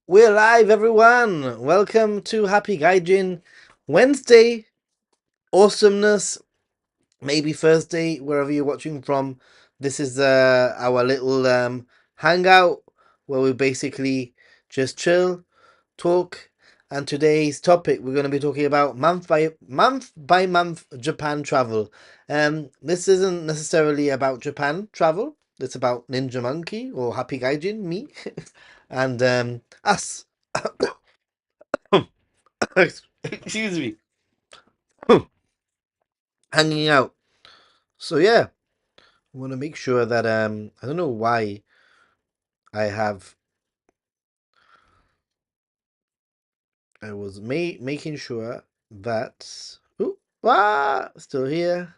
We're live, everyone. Welcome to Happy Gaijin Wednesday. Awesomeness, maybe Thursday, wherever you're watching from. This is our little hangout where we basically just chill, talk. And today's topic, we're going to be talking about month by month Japan travel. This isn't necessarily about Japan travel. It's about Ninja Monkey or Happy Gaijin, me, and us. Excuse me. Hanging out. So yeah, I want to make sure that I don't know why I have I was making sure that still here,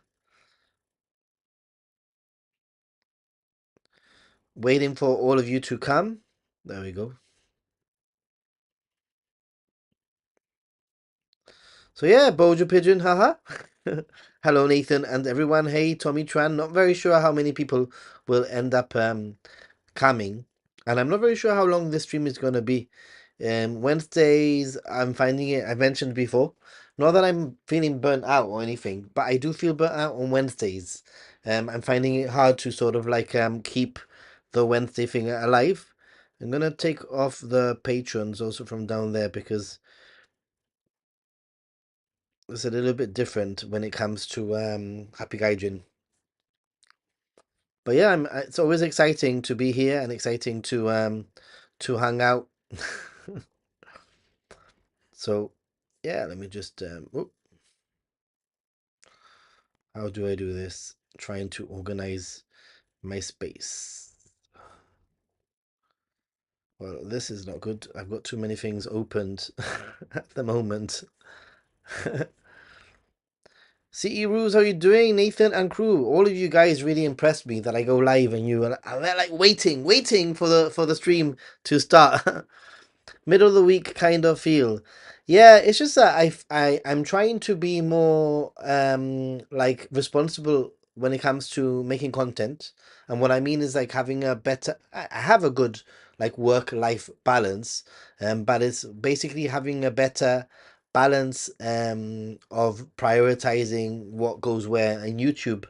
waiting for all of you to come. There we go. So yeah, Bojo Pigeon, haha. Hello Nathan and everyone. Hey Tommy Tran. Not very sure how many people will end up coming, and I'm not very sure how long this stream is gonna be. Wednesdays, I'm finding it. I mentioned before, not that I'm feeling burnt out or anything, but I do feel burnt out on Wednesdays. I'm finding it hard to sort of like keep the Wednesday thing alive. I'm gonna take off the patrons also from down there because it's a little bit different when it comes to Happy Gaijin. But yeah, it's always exciting to be here and exciting to hang out. So yeah, let me just how do I do this? Trying to organize my space. Well, this is not good. I've got too many things opened at the moment. CE Rules, how you doing? Nathan and crew, all of you guys really impressed me that I go live and you are they're like waiting for the stream to start. Middle of the week kind of feel. Yeah, it's just that I'm trying to be more like responsible when it comes to making content. And what I mean is like having a better I have a good like work life balance, but it's basically having a better balance of prioritizing what goes where in YouTube.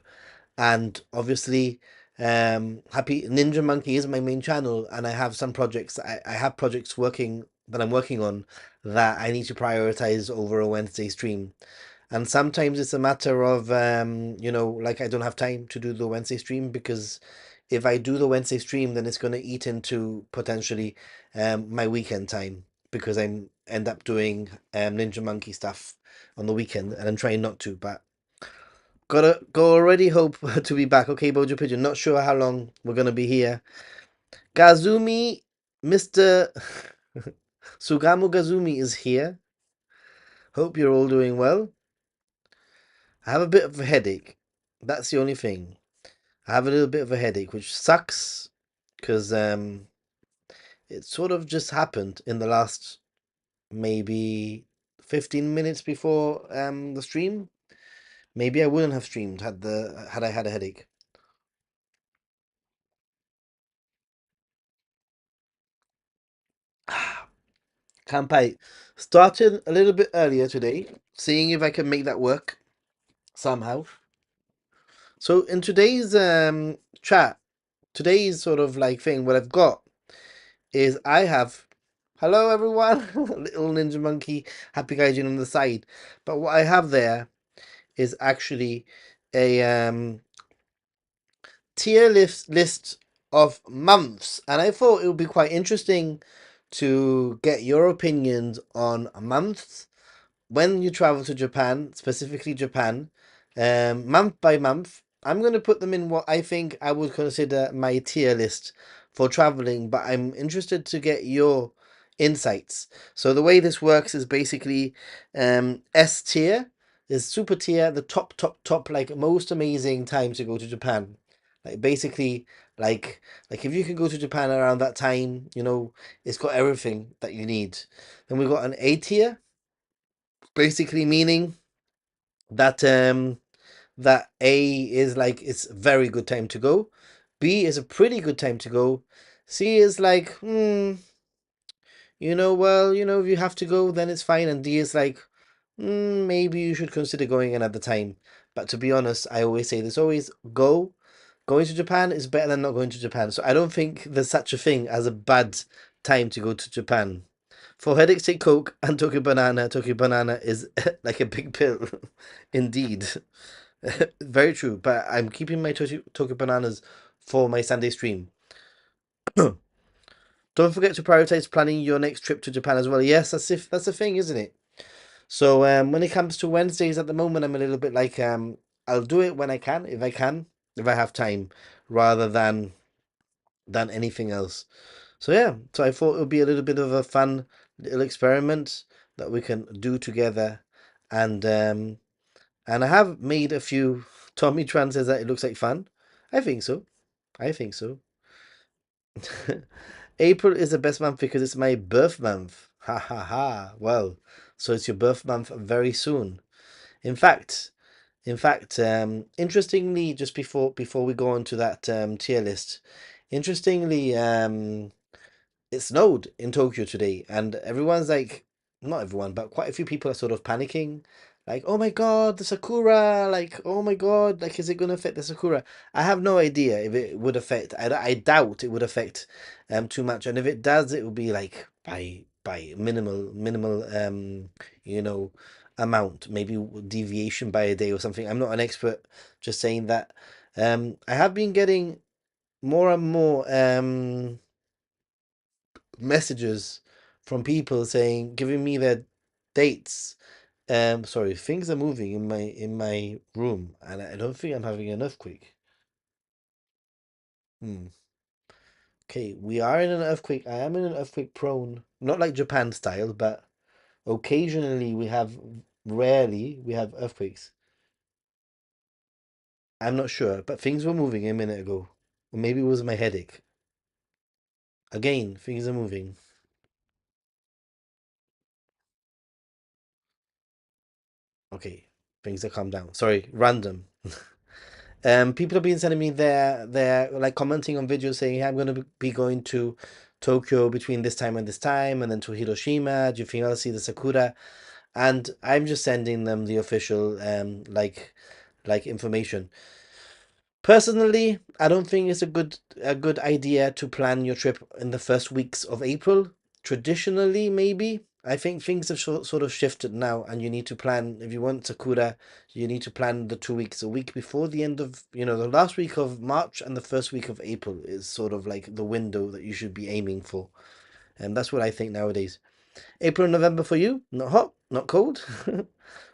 And obviously Happy Ninja Monkey is my main channel, and I have some projects. I have projects working that I'm working on that I need to prioritize over a Wednesday stream. And sometimes it's a matter of like I don't have time to do the Wednesday stream because if I do the Wednesday stream, then it's going to eat into potentially my weekend time because I'm end up doing Ninja Monkey stuff on the weekend, and I'm trying not to, but go already. Hope to be back. Okay, Bojo Pigeon. Not sure how long we're gonna be here. Gazumi, Mr. Sugamu Gazumi is here. Hope you're all doing well. I have a bit of a headache. That's the only thing. I have a little bit of a headache, which sucks because it sort of just happened in the last maybe 15 minutes before the stream. Maybe I wouldn't have streamed had I had a headache. Kampai started a little bit earlier today, seeing if I can make that work somehow. So in today's chat, today's sort of like thing, what I've got is I have hello everyone, little ninja monkey, happy gaijin on the side. But what I have there is actually a tier list of months, and I thought it would be quite interesting to get your opinions on months when you travel to Japan, specifically Japan, month by month. I'm going to put them in what I think I would consider my tier list for traveling, but I'm interested to get your insights. So the way this works is basically S tier is super tier, the top, like most amazing time to go to Japan. Like basically, like if you can go to Japan around that time, it's got everything that you need. Then we've got an A tier, basically meaning that that A is like it's a very good time to go. B is a pretty good time to go. C is like well, if you have to go, then it's fine. And D is like, maybe you should consider going another time. But to be honest, I always say there's always go. Going to Japan is better than not going to Japan. So I don't think there's such a thing as a bad time to go to Japan. For headaches, take Coke and Tokyo Banana. Tokyo Banana is like a big pill. Indeed. Very true. But I'm keeping my Tokyo Bananas for my Sunday stream. Don't forget to prioritize planning your next trip to Japan as well. Yes, that's a thing, isn't it? So when it comes to Wednesdays at the moment, I'm a little bit like I'll do it when I can, if I have time, rather than anything else. So yeah, so I thought it would be a little bit of a fun little experiment that we can do together, and I have made a few. Tommy Tran says that it looks like fun. I think so. I think so. April is the best month because it's my birth month. Ha ha ha. Well, so it's your birth month very soon. In fact, interestingly, just before we go on to that tier list, interestingly, it snowed in Tokyo today, and everyone's like, not everyone, but quite a few people are sort of panicking, like, oh my God, the sakura, like, oh my God, like, is it going to affect the sakura? I have no idea if it would affect. I doubt it would affect too much, and if it does, it will be like by minimal you know amount, maybe deviation by a day or something. I'm not an expert, just saying that I have been getting more and more messages from people saying, giving me their dates. Sorry, things are moving in my room, and I don't think I'm having an earthquake. Hmm. Okay, we are in an earthquake. I am in an earthquake prone, not like Japan style, but occasionally rarely we have earthquakes. I'm not sure, but things were moving a minute ago. Or maybe it was my headache. Again, things are moving. Okay, things are calmed down. Sorry, random. People have been sending me their like commenting on videos saying, "Hey, I'm going to be going to Tokyo between this time, and then to Hiroshima. Do you think I'll see the sakura?" And I'm just sending them the official like information. Personally, I don't think it's a good idea to plan your trip in the first weeks of April. Traditionally, maybe. I think things have sort of shifted now, and you need to plan if you want Sakura, you need to plan the 2 weeks, a week before the end of, the last week of March and the first week of April is sort of like the window that you should be aiming for. And that's what I think nowadays. April and November for you? Not hot, not cold.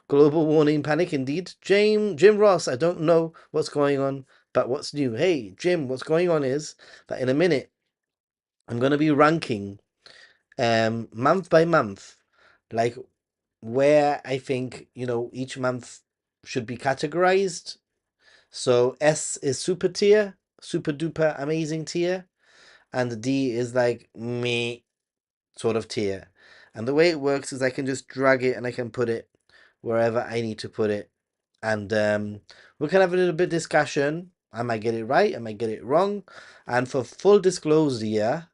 Global warning panic indeed. Jim Ross, I don't know what's going on, but what's new? Hey, Jim, what's going on is that in a minute I'm gonna be ranking month by month, like where I think, each month should be categorized. So S is super tier, super duper amazing tier, and D is like me sort of tier. And the way it works is I can just drag it and I can put it wherever I need to put it. And we can have a little bit discussion. I might get it right, I might get it wrong. And for full disclosure,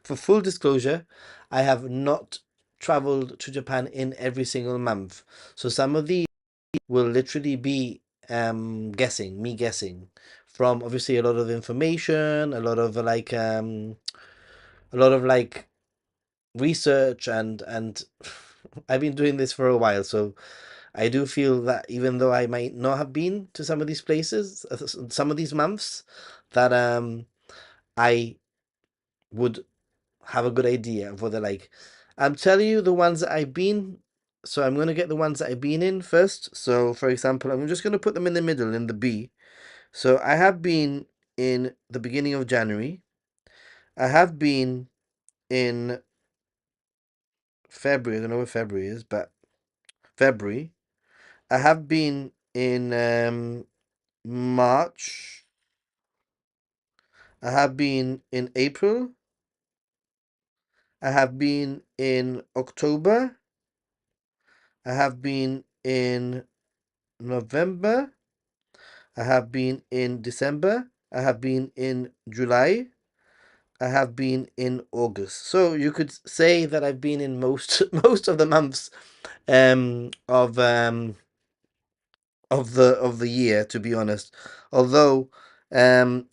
for full disclosure, I have not traveled to Japan in every single month. So some of these will literally be me guessing from obviously a lot of information, a lot of like research and I've been doing this for a while, so I do feel that even though I might not have been to some of these places, some of these months, that I would have a good idea of what they're like. I'm telling you the ones that I've been. So I'm gonna get the ones that I've been in first. So for example, I'm just gonna put them in the middle in the B. So I have been in the beginning of January. I have been in February. I don't know where February is, but February. I have been in March. I have been in April. I have been in October. I have been in November. I have been in December. I have been in July. I have been in August. So you could say that I've been in most most of the months um of um of the year, to be honest. Although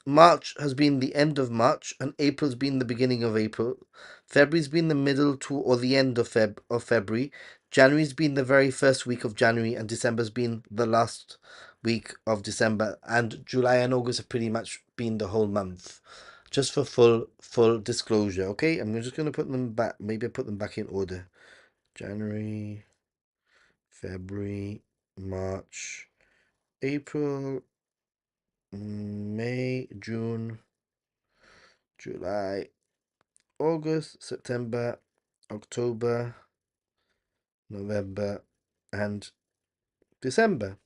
March has been the end of March and April's been the beginning of April. February's been the middle to or the end of February. January's been the very first week of January, and December's been the last week of December. And July and August have pretty much been the whole month. Just for full disclosure, okay? I'm just gonna put them back. Maybe I put them back in order. January, February, March, April, May, June, July, August, September, October, November, and December.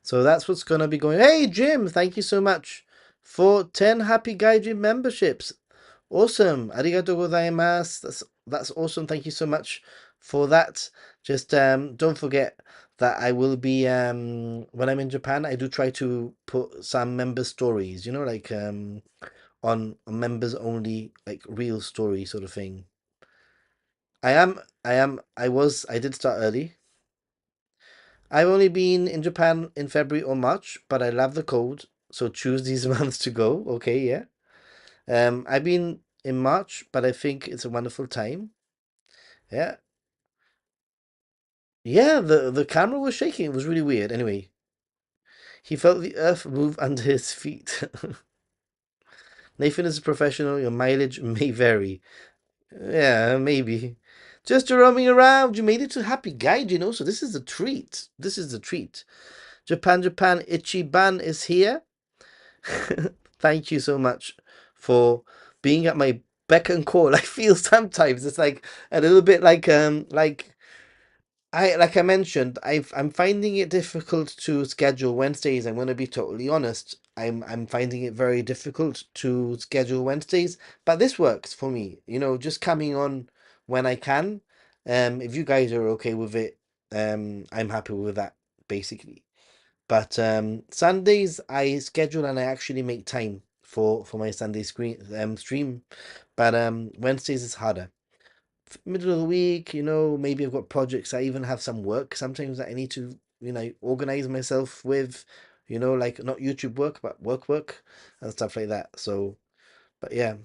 So that's what's going to be going. Hey, Jim, thank you so much for 10 Happy Gaijin memberships. Awesome. Arigato gozaimasu. That's awesome. Thank you so much for that. Just don't forget that I will be when I'm in Japan, I do try to put some member stories, like on members only, like real story sort of thing. I did start early. I've only been in Japan in February or March, but I love the cold, so choose these months to go. Okay, yeah. I've been in March, but I think it's a wonderful time. Yeah. Yeah, the camera was shaking. It was really weird. Anyway, he felt the earth move under his feet. Nathan is a professional. Your mileage may vary. Yeah, maybe. Just roaming around. You made it to Happy Gaijin also. This is a treat. This is a treat. Japan Ichiban is here. Thank you so much for being at my beck and call. I feel sometimes it's like a little bit like I mentioned, I'm finding it difficult to schedule Wednesdays. I'm going to be totally honest. I'm finding it very difficult to schedule Wednesdays, but this works for me. Just coming on when I can. If you guys are okay with it, I'm happy with that basically. But Sundays I schedule and I actually make time for my Sunday stream. But Wednesdays is harder. Middle of the week, maybe I've got projects. I even have some work sometimes that I need to, organize myself with, like not YouTube work, but work and stuff like that. So, but yeah.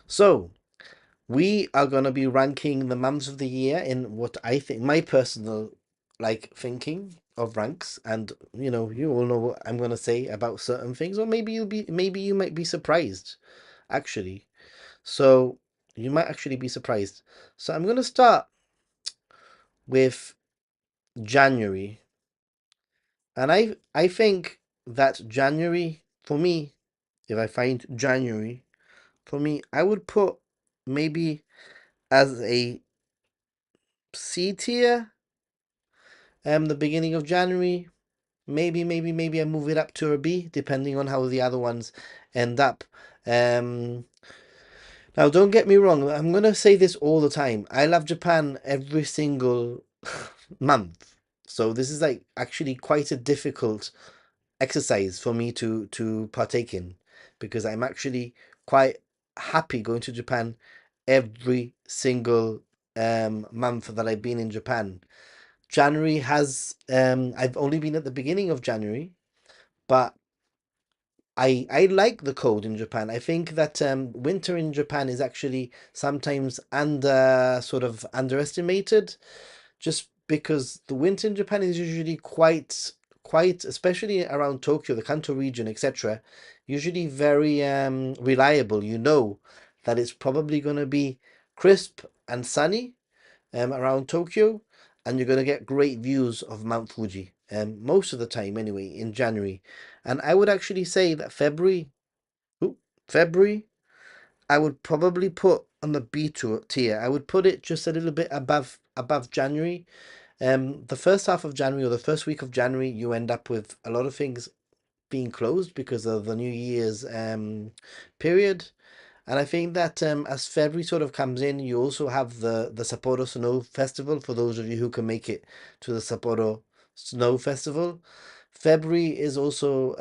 So, we are going to be ranking the months of the year in what I think, my personal, like, thinking of ranks. And, you all know what I'm going to say about certain things, or maybe you might be surprised, actually. So, you might actually be surprised. So, I'm going to start with January. And I think that January, for me, if I find January, for me, I would put maybe as a C tier, the beginning of January. Maybe I move it up to a B, depending on how the other ones end up. Um, Now, don't get me wrong. I'm gonna say this all the time. I love Japan every single month. So this is like actually quite a difficult exercise for me to partake in because I'm actually quite happy going to Japan every single month that I've been in Japan. January has I've only been at the beginning of January, but I like the cold in Japan. I think that winter in Japan is actually sometimes sort of underestimated, just because the winter in Japan is usually quite, especially around Tokyo, the Kanto region, etc. Usually very reliable. You know that it's probably going to be crisp and sunny around Tokyo, and you're going to get great views of Mount Fuji, most of the time anyway, in January. And I would actually say that February, I would probably put on the tier. I would put it just a little bit above January. The first half of January or the first week of January, you end up with a lot of things being closed because of the New Year's period. And I think that as February sort of comes in, you also have the Sapporo Snow Festival for those of you who can make it to the Sapporo Snow Festival. February is also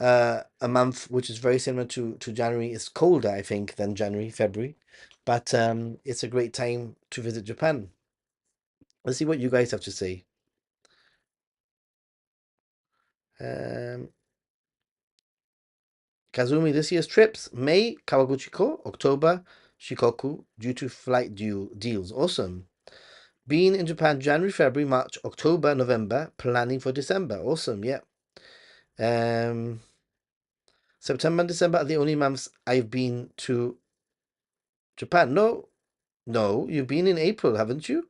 a month which is very similar to January. It's colder, I think, than January, February, but it's a great time to visit Japan. Let's see what you guys have to say. Um, Kazumi, this year's trips: May, Kawaguchiko; October, Shikoku, due to flight deals. Awesome. Being in Japan January, February, March, October, November, planning for December. Awesome, yeah. Um, September and December are the only months I've been to Japan. No, no, you've been in April, haven't you?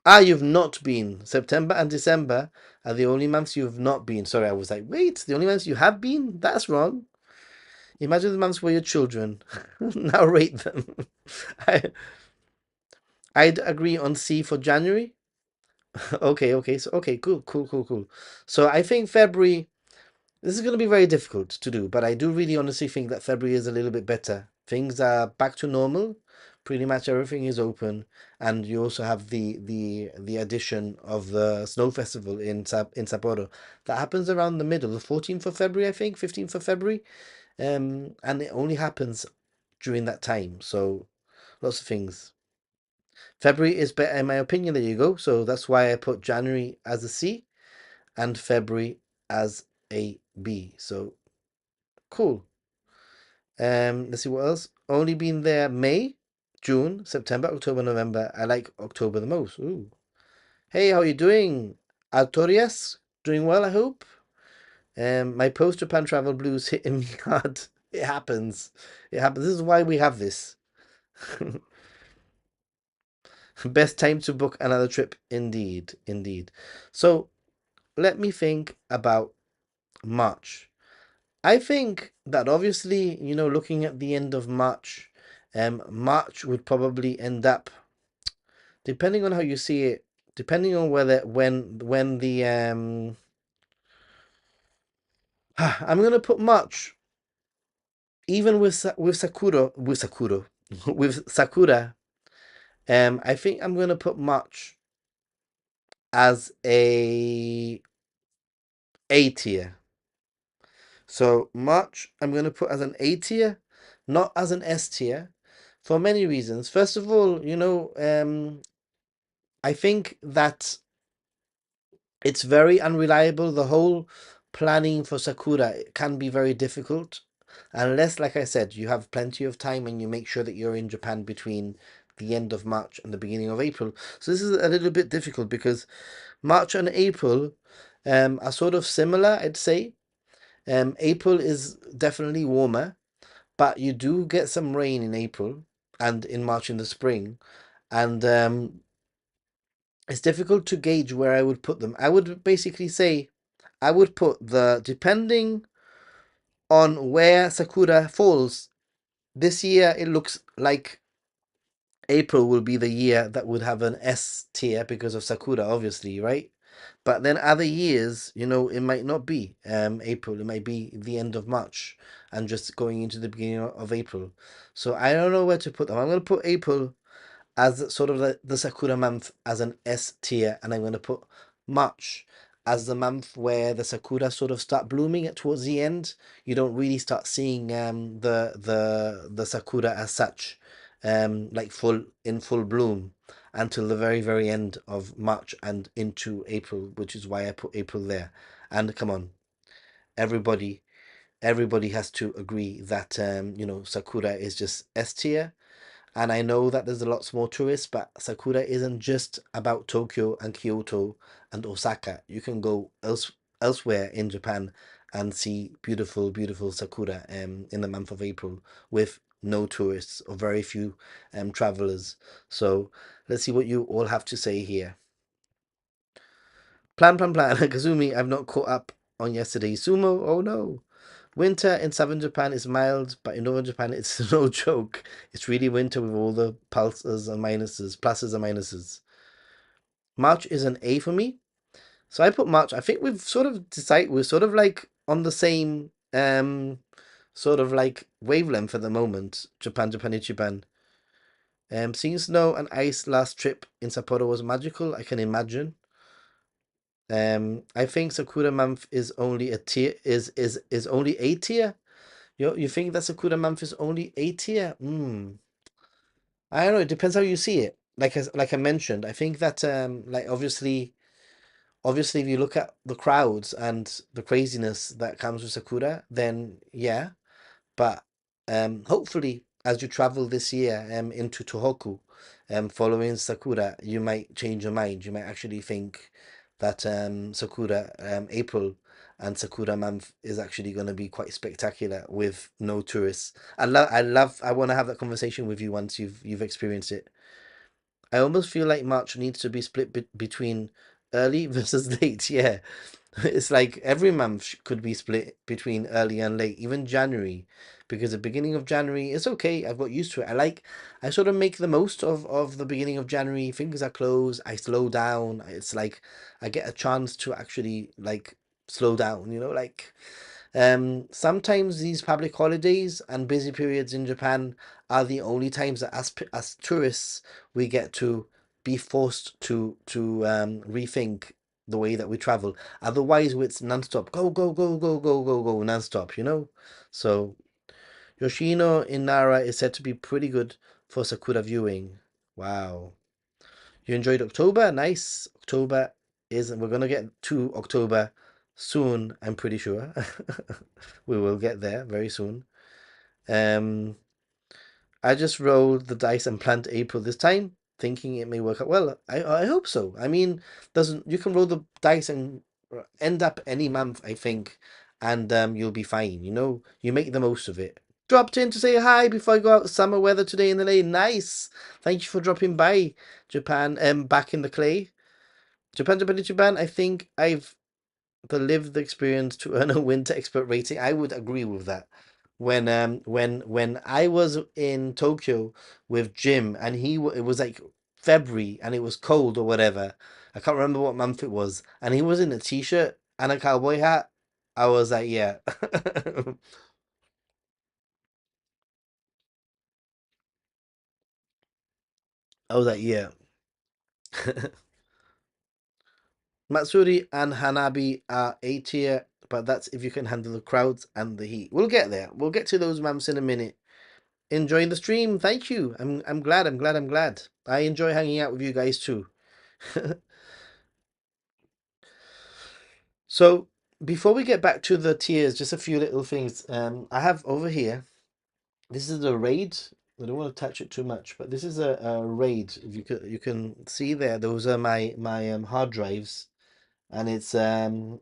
Ah, you've not been. September and December are the only months you've not been. Sorry, I was like, wait, the only months you have been? That's wrong. Imagine the months where your children. Now rate them. I, I'd agree on C for January. Okay, okay, so okay, cool, cool, cool, cool. So I think February. This is going to be very difficult to do, but I do really honestly think that February is a little bit better. Things are back to normal. Pretty much everything is open, and you also have the addition of the snow festival in Sapporo that happens around the middle, the 14th of February, I think, 15th of February, and it only happens during that time. So lots of things. February is better in my opinion. There you go. So that's why I put January as a C and February as a B. So cool. Let's see what else. Only been there May, June, September, October, November. I like October the most. Ooh. Hey, how are you doing? Artorias? Doing well, I hope. My post Japan travel blues hitting me hard. It happens. It happens. This is why we have this. Best time to book another trip, indeed, indeed. So let me think about March. I think that obviously, looking at the end of March, March would probably end up, depending on how you see it, depending on whether when the I'm gonna put March, even with Sakura, with Sakura. I think I'm gonna put March as A tier. So March, I'm gonna put as an A tier, not as an S tier, for many reasons. First of all, I think that it's very unreliable. The whole planning for Sakura can be very difficult unless, like I said, you have plenty of time and you make sure that you're in Japan between the end of March and the beginning of April. So this is a little bit difficult because March and April are sort of similar, I'd say. April is definitely warmer, but you do get some rain in April and in March in the spring. And it's difficult to gauge where I would put them. I would basically say I would put depending on where Sakura falls. This year, it looks like April will be the year that would have an S tier because of Sakura, obviously, right? But then other years, it might not be April. It might be the end of March and just going into the beginning of April. So I don't know where to put them. I'm going to put April as sort of the Sakura month as an S tier, and I'm going to put March as the month where the Sakura sort of start blooming at towards the end. You don't really start seeing the Sakura as such, like full bloom until the very very end of March and into April, which is why I put April there. And come on, everybody everybody has to agree that Sakura is just S tier, and I know that there's a lot more tourists, but Sakura isn't just about Tokyo and Kyoto and Osaka. You can go elsewhere in Japan and see beautiful, beautiful Sakura in the month of April with no tourists or very few travelers. So let's see what you all have to say here. Plan, plan, plan. Kazumi, I've not caught up on yesterday's sumo. Oh no. Winter in southern Japan is mild, but in northern Japan it's no joke. It's really winter with all the pluses and minuses. March is an A for me. So I put March. I think we've sort of decided we're sort of like on the same sort of like wavelength at the moment. Japan, Japan, Ichiban. Seeing snow and ice last trip in Sapporo was magical, I can imagine. I think Sakura month is only a tier is only a tier. You think that Sakura month is only a tier? I don't know. It depends how you see it. Like I mentioned, I think that like obviously if you look at the crowds and the craziness that comes with Sakura, then yeah. But hopefully, as you travel this year into Tohoku, following Sakura, you might change your mind. You might actually think that Sakura, April and Sakura month is actually going to be quite spectacular with no tourists. I want to have that conversation with you once you've experienced it. I almost feel like March needs to be split between early versus late. Yeah, it's like every month could be split between early and late, even January, because the beginning of January is okay. I've got used to it. I sort of make the most of the beginning of January. Things are closed. I slow down. It's like I get a chance to actually like slow down, like sometimes these public holidays and busy periods in Japan are the only times that as tourists we get to be forced to rethink the way that we travel. Otherwise, it's non-stop. Go, go, go, go, go, go, go, non-stop. So Yoshino in Nara is said to be pretty good for Sakura viewing. Wow. You enjoyed October? Nice. October is, we're gonna get to October soon, I'm pretty sure. We will get there very soon. Um, I just rolled the dice and planned April this time, thinking it may work out well. I hope so. I mean, doesn't you can roll the dice and end up any month, I think, and you'll be fine. You make the most of it. Dropped in to say hi before I go out. Summer weather today in LA. Nice. Thank you for dropping by, Japan. Back in the clay. Japan. I think I've the lived experience to earn a winter expert rating. I would agree with that. When I was in Tokyo with Jim and it was like February and it was cold or whatever. I can't remember what month it was, and he was in a t-shirt and a cowboy hat. I was like, yeah. I was like, yeah. Matsuri and Hanabi are A tier, but that's if you can handle the crowds and the heat. We'll get there. We'll get to those months in a minute. Enjoying the stream. Thank you. I'm glad. I'm glad. I'm glad. I enjoy hanging out with you guys too. So before we get back to the tiers, just a few little things. I have over here. This is a RAID. I don't want to touch it too much, but this is a RAID. If you can see there, those are my hard drives, and it's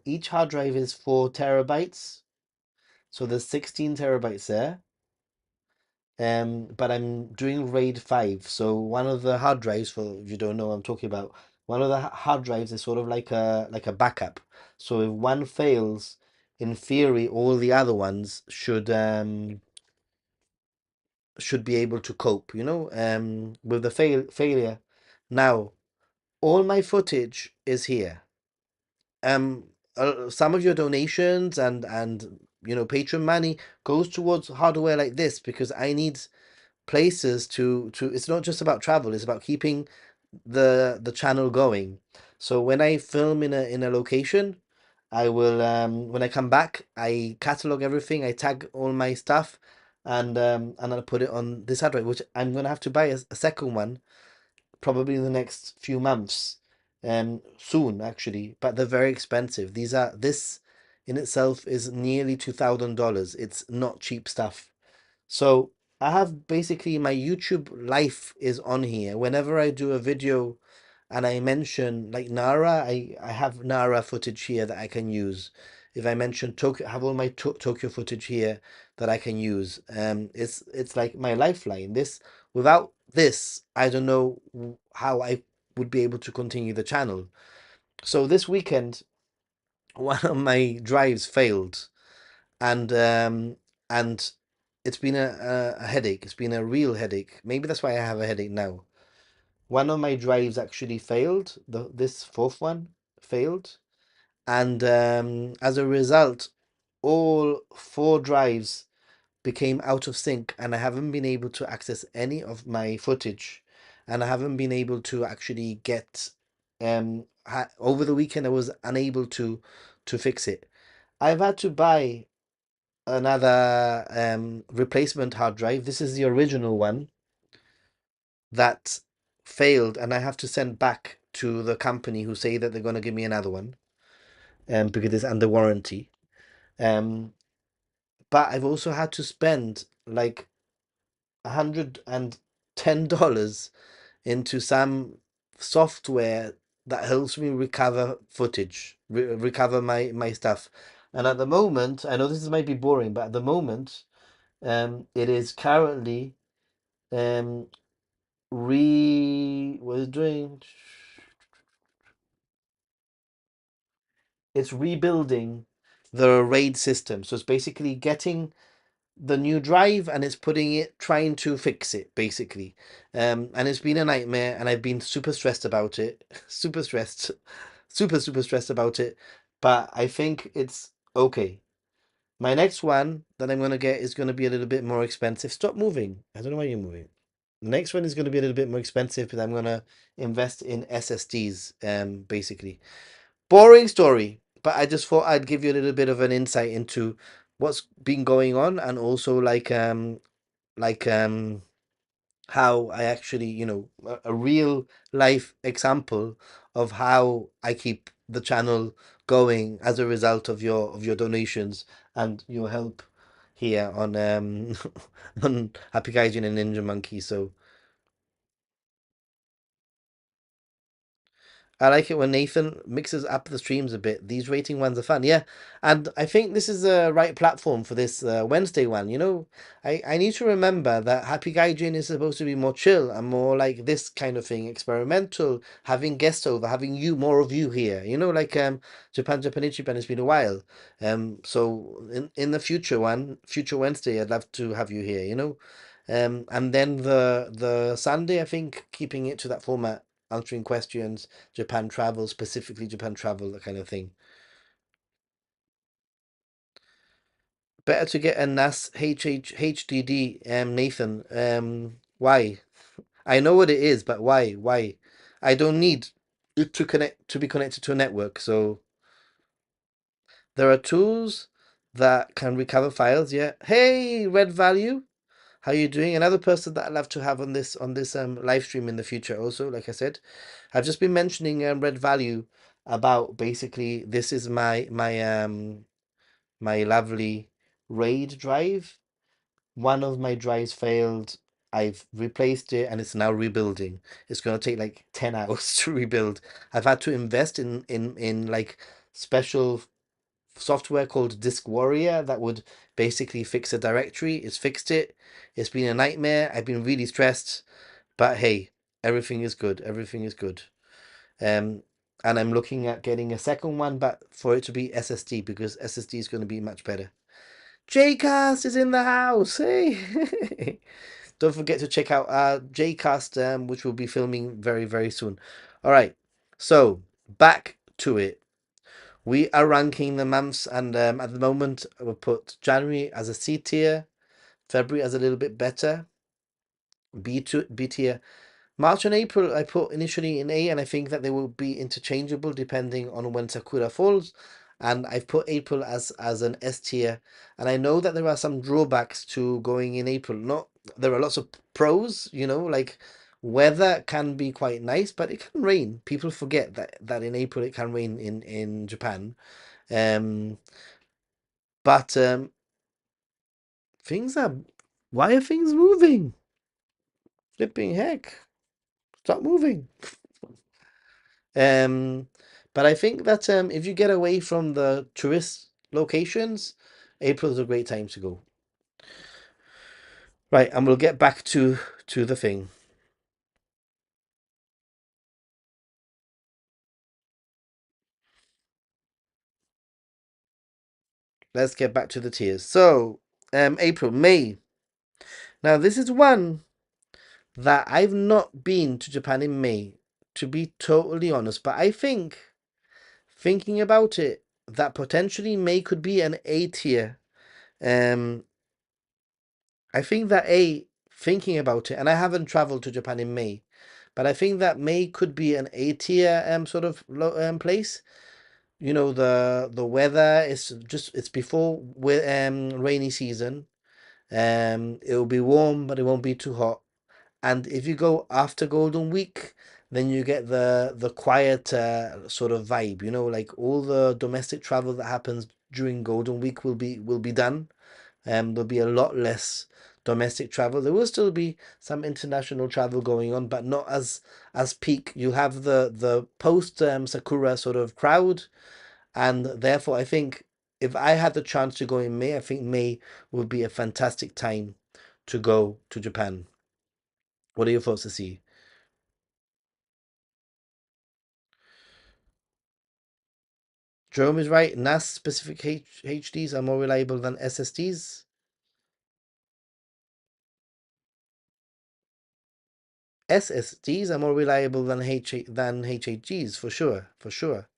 each hard drive is 4 terabytes. So there's 16 terabytes there. But I'm doing RAID 5. So one of the hard drives, for if you don't know what I'm talking about, one of the hard drives is sort of like a backup. So if one fails, in theory, all the other ones should be able to cope, with the failure. Now, all my footage is here. Um, some of your donations and patron money goes towards hardware like this because I need places to it's not just about travel, it's about keeping the channel going. So when I film in a location, I will when I come back, I catalog everything, I tag all my stuff, and I'll put it on this hard drive, which I'm gonna have to buy a second one probably in the next few months, soon actually, but they're very expensive. This in itself is nearly $2,000. It's not cheap stuff. So I have basically my YouTube life is on here. Whenever I do a video and I mention like Nara, I have Nara footage here that I can use. If I mention Tokyo, I have all my Tokyo footage here that I can use. It's like my lifeline. Without this, I don't know how I would be able to continue the channel. So this weekend, one of my drives failed, and it's been a headache. It's been a real headache. Maybe that's why I have a headache now. One of my drives actually failed. This fourth one failed, and as a result, all 4 drives became out of sync, and I haven't been able to access any of my footage, and I haven't been able to actually get over the weekend I was unable to fix it. I've had to buy another replacement hard drive. This is the original one that failed, and I have to send back to the company who say that they're going to give me another one, because it's under warranty. Um, but I've also had to spend like $110 into some software that helps me recover footage, recover my stuff. And at the moment, I know this might be boring, but at the moment, it is currently um what is it doing? It's rebuilding the RAID system. So it's basically getting the new drive and it's putting it, trying to fix it basically. And it's been a nightmare, and I've been super stressed about it. Super stressed, super stressed about it. But I think it's okay. My next one that I'm gonna get is gonna be a little bit more expensive. Stop moving. I don't know why you're moving. The next one is going to be a little bit more expensive, but I'm going to invest in SSDs, basically. Boring story, but I just thought I'd give you a little bit of an insight into what's been going on, and also like how I actually, a real life example of how I keep the channel going as a result of your donations and your help here on on Happy Gaijin and Ninja Monkey. So I like it when Nathan mixes up the streams a bit. These rating ones are fun. Yeah. And I think this is the right platform for this Wednesday one. I need to remember that Happy Gaijin is supposed to be more chill and more like this kind of thing, experimental, having guests over, having more of you here. Like Japan Japanichi, it's been a while. So in the future Wednesday, I'd love to have you here. And then the Sunday, I think keeping it to that format, answering questions, Japan travel, specifically Japan travel, that kind of thing. Better to get a NAS HDD, Nathan. Why? I know what it is, but why? Why? I don't need it to be connected to a network. So there are tools that can recover files. Yeah. Hey, Red Value. How you doing? Another person that I'd love to have on this live stream in the future also, like I said. I've just been mentioning Red Value about basically this is my lovely RAID drive. One of my drives failed. I've replaced it and it's now rebuilding. It's gonna take like 10 hours to rebuild. I've had to invest in like special software called Disk Warrior that would basically fix a directory. It's fixed it. It's been a nightmare. I've been really stressed, but hey, everything is good. Everything is good. Um, and I'm looking at getting a second one, but for it to be SSD, because SSD is going to be much better. Jcast is in the house. Hey, don't forget to check out Jcast, which we'll be filming very very soon. All right, so back to it. We are ranking the months, and at the moment, we'll put January as a C tier, February as a little bit better, B tier. March and April, I put initially in A, and I think that they will be interchangeable depending on when Sakura falls. And I've put April as an S tier, and I know that there are some drawbacks to going in April. Not There are lots of pros, like weather can be quite nice, but it can rain. People forget that in April it can rain in Japan. Um, but things are. Why are things moving? Flipping heck! Stop moving. Um, but I think that if you get away from the tourist locations, April is a great time to go. Right, and we'll get back to the thing. Let's get back to the tiers. So, April, May. Now, this is one that I've not been to Japan in May, to be totally honest. But I think, thinking about it, that potentially May could be an A tier. Um, I think that thinking about it, and I haven't traveled to Japan in May, but I think that May could be an A tier sort of place. You know, the weather is just it's before rainy season. It'll be warm, but it won't be too hot. And if you go after Golden Week, then you get the quiet sort of vibe. You know, like all the domestic travel that happens during Golden Week will be done. There'll be a lot less domestic travel. There will still be some international travel going on, but not as peak. You have the post Sakura sort of crowd, and therefore I think if I had the chance to go in May, I think May would be a fantastic time to go to Japan. What are your thoughts, to see? Jerome is right. NAS specific HDs are more reliable than SSDs. SSDs are more reliable than HHGs for sure, for sure.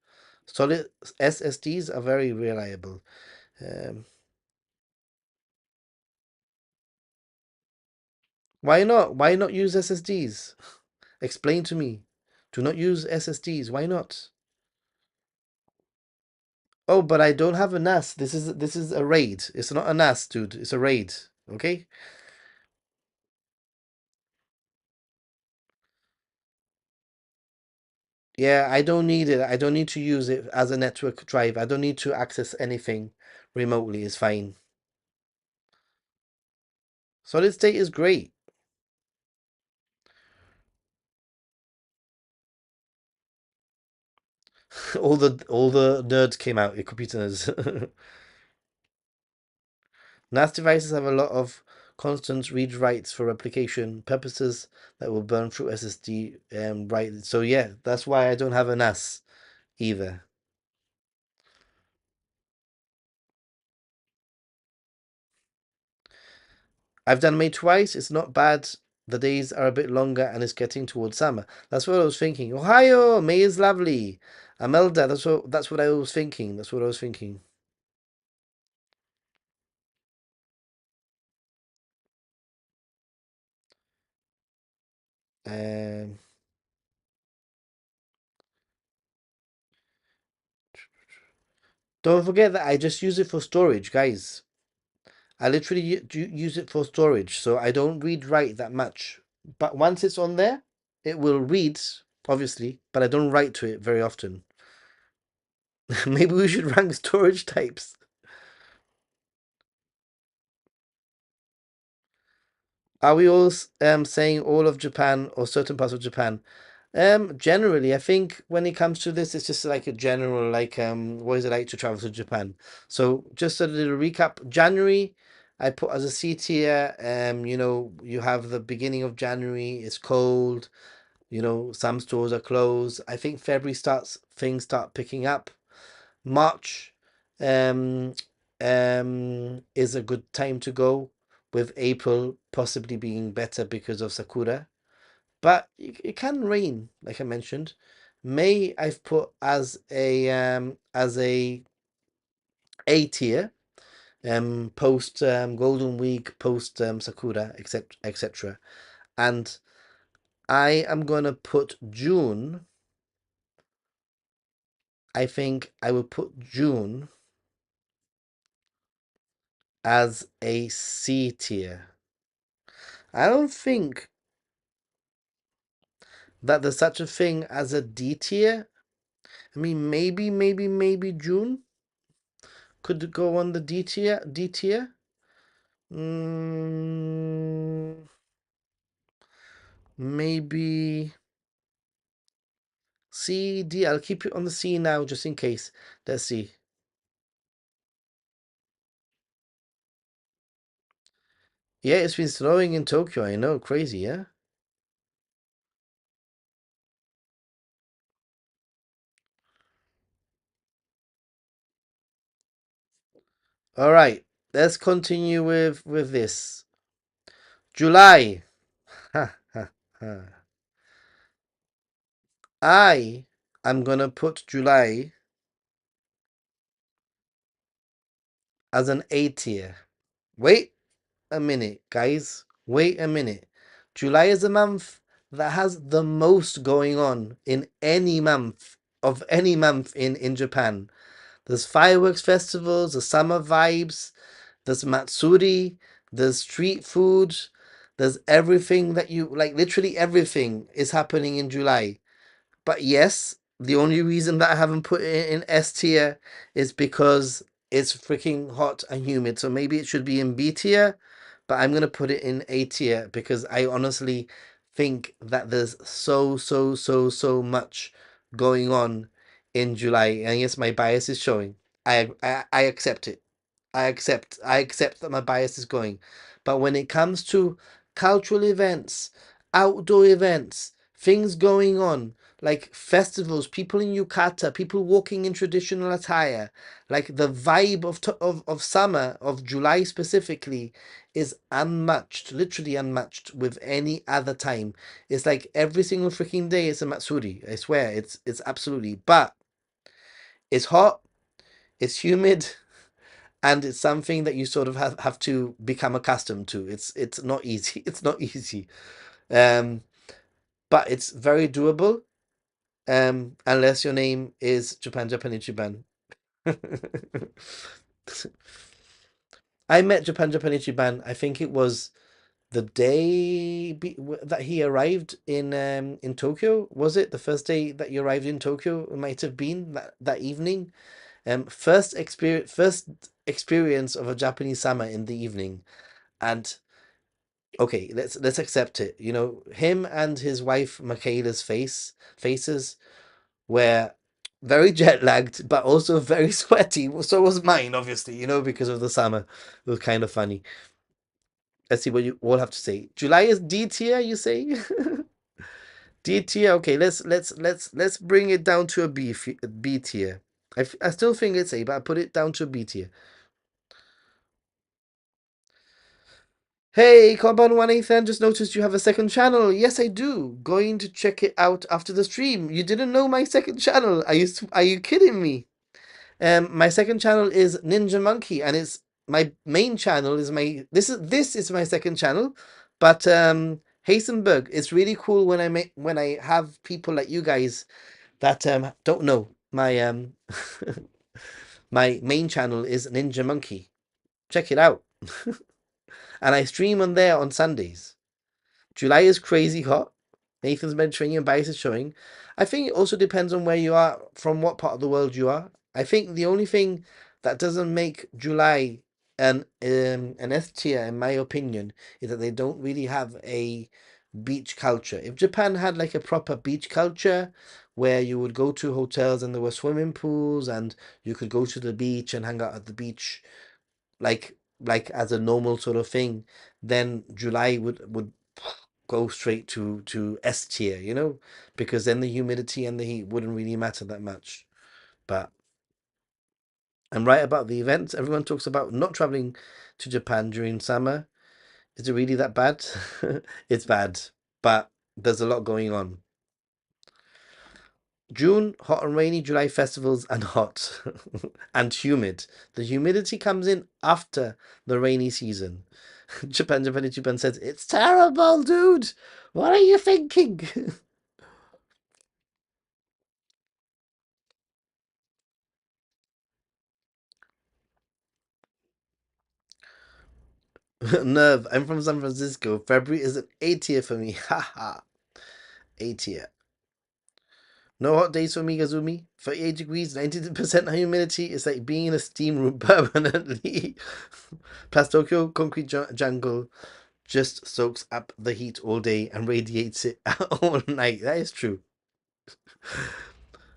Solid SSDs are very reliable. Um, why not? Why not use SSDs? Explain to me. Do not use SSDs. Why not? Oh, but I don't have a NAS. This is a RAID. It's not a NAS, dude. It's a RAID. Okay? Yeah, I don't need it. I don't need to use it as a network drive. I don't need to access anything remotely. It's fine. Solid state is great. all the nerds came out. Your computer nerds. NAS devices have a lot of constant read writes for replication purposes that will burn through SSD right. So yeah, that's why I don't have a NAS either. I've done May twice. It's not bad. The days are a bit longer and it's getting towards summer. That's what I was thinking. Ohio, May is lovely. Amelda, that's what I was thinking. That's what I was thinking. Um, don't forget that I just use it for storage, guys. I literally use it for storage, so I don't read write that much. But once it's on there, it will read, obviously, but I don't write to it very often. Maybe we should rank storage types. Are we all saying all of Japan or certain parts of Japan? Generally, I think when it comes to this, it's just like a general, like, what is it like to travel to Japan? So just a little recap. January, I put as a C tier. You have the beginning of January. It's cold. Some stores are closed. I think February things start picking up. March, um, is a good time to go, with April possibly being better because of Sakura. But it can rain, like I mentioned. May I've put as a A tier, post Golden Week, post Sakura, etc. And I am gonna put June. I think I will put June as a C tier. I don't think that there's such a thing as a D tier. I mean, maybe June could go on the D tier. D tier. Mm, maybe C, D. I'll keep it on the C now, just in case. Let's see. Yeah, it's been snowing in Tokyo. I know, crazy, yeah. All right, let's continue with this. July. Ha ha ha. I am gonna put July as an A tier. Wait a minute, guys. Wait a minute. July is a month that has the most going on in any month of any month in Japan. There's fireworks festivals, the summer vibes, there's Matsuri, there's street food, there's everything that you like, literally everything is happening in July. But yes, the only reason that I haven't put it in S tier is because it's freaking hot and humid. So maybe it should be in B tier, but I'm gonna put it in A tier because I honestly think that there's so much going on in July. And yes, my bias is showing. I accept it. I accept that my bias is going. But when it comes to cultural events, outdoor events, things going on, like festivals, people in yukata, people walking in traditional attire, like the vibe of summer, of July specifically, is unmatched, literally unmatched with any other time. It's like every single freaking day is a Matsuri. I swear, it's absolutely. But it's hot, it's humid, and it's something that you sort of have to become accustomed to. It's not easy. It's not easy. Um, but it's very doable. Unless your name is Japan Ichiban. I met Japan Ichiban. I think it was the day that he arrived in Tokyo. Was it the first day that you arrived in Tokyo? It might have been that evening. First experience of a Japanese summer in the evening, and okay, let's accept it. You know, him and his wife Michaela's faces were very jet lagged, but also very sweaty. So was mine, obviously, because of the summer. It was kind of funny. Let's see what you all have to say. July is D tier, you say? D tier. Okay, let's bring it down to a B tier. I still think it's A, but I put it down to a B tier. Hey, Compound One Ethan, just noticed you have a second channel. Yes, I do. Going to check it out after the stream. You didn't know my second channel. Are you kidding me? My second channel is Ninja Monkey, and it's my main channel is my this is my second channel, but Hastenberg. It's really cool when I have people like you guys that don't know my my main channel is Ninja Monkey. Check it out, and I stream on there on Sundays. July is crazy hot. Nathan's mentioning and Bias is showing. I think it also depends on where you are, from what part of the world you are. I think the only thing that doesn't make July an S tier, in my opinion, is that they don't really have a beach culture. If Japan had like a proper beach culture where you would go to hotels and there were swimming pools and you could go to the beach and hang out at the beach like as a normal sort of thing, then July would go straight to S tier, because then the humidity and the heat wouldn't really matter that much. But I'm right about the events. Everyone talks about not traveling to Japan during summer. Is it really that bad? It's bad, but there's a lot going on. June, hot and rainy. July, festivals and hot and humid. The humidity comes in after the rainy season. Japan says, it's terrible, dude. What are you thinking? Nerve, I'm from San Francisco. February is an A tier for me. Haha. A tier. No hot days for me, Gazumi. 38 degrees, 90% humidity. It's like being in a steam room permanently. Plus, Tokyo concrete jungle just soaks up the heat all day and radiates it all night. That is true.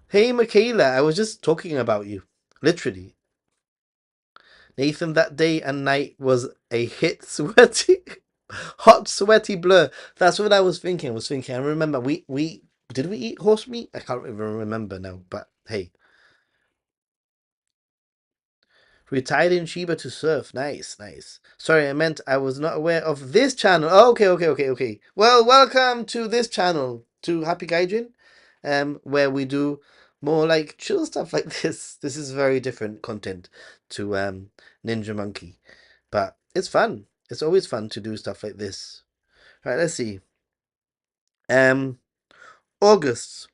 Hey, Michaela, I was just talking about you. Literally. Nathan, that day and night was a hit sweaty, hot, sweaty blur. That's what I was thinking. I remember we did we eat horse meat? I can't even remember now. But hey, retired in Shiba to surf. Nice, nice. Sorry, I meant I was not aware of this channel. Oh, okay. Well, welcome to this channel, to Happy Gaijin, where we do more like chill stuff like this. This is very different content to Ninja Monkey, but it's fun. It's always fun to do stuff like this. Right, let's see. Um, August,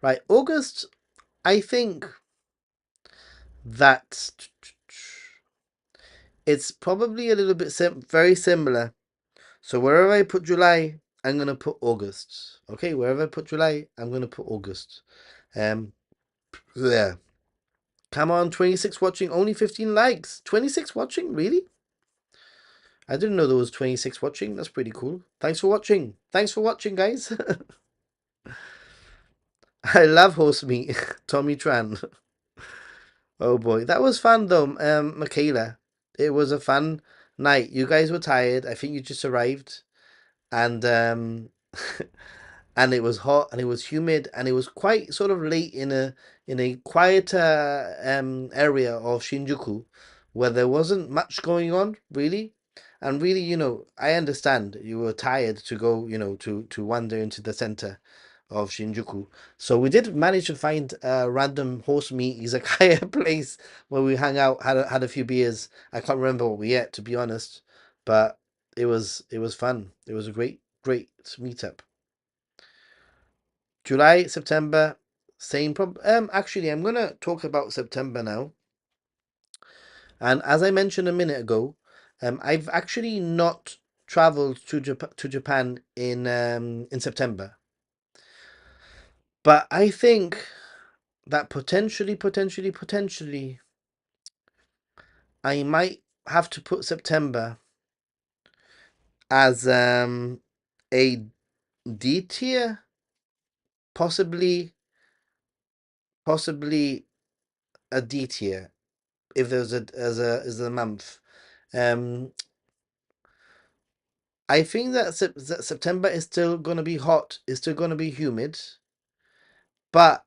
right? August. I think that it's probably a little bit very similar. So wherever I put July, I'm gonna put August. Okay, wherever I put July, I'm gonna put August. Um, yeah. Come on, 26 watching, only 15 likes. 26 watching, really? I didn't know there was 26 watching. That's pretty cool. Thanks for watching. Thanks for watching, guys. I love host me, Tommy Tran. Oh boy, that was fun though, Michaela. It was a fun night. You guys were tired. I think you just arrived, and and it was hot and it was humid and it was quite sort of late in a quieter area of Shinjuku where there wasn't much going on really. And really, I understand you were tired to go, to wander into the center of Shinjuku. So we did manage to find a random horse meat izakaya place where we hung out, had a few beers. I can't remember what we ate, to be honest, but it was fun. It was a great meetup. July, September, same problem. Actually, I'm gonna talk about September now. And as I mentioned a minute ago, I've actually not traveled to Japan in September. But I think that potentially, I might have to put September as a D tier, possibly possibly a D tier if there's a month. Um, I think that September is still gonna be hot. It's still gonna be humid, but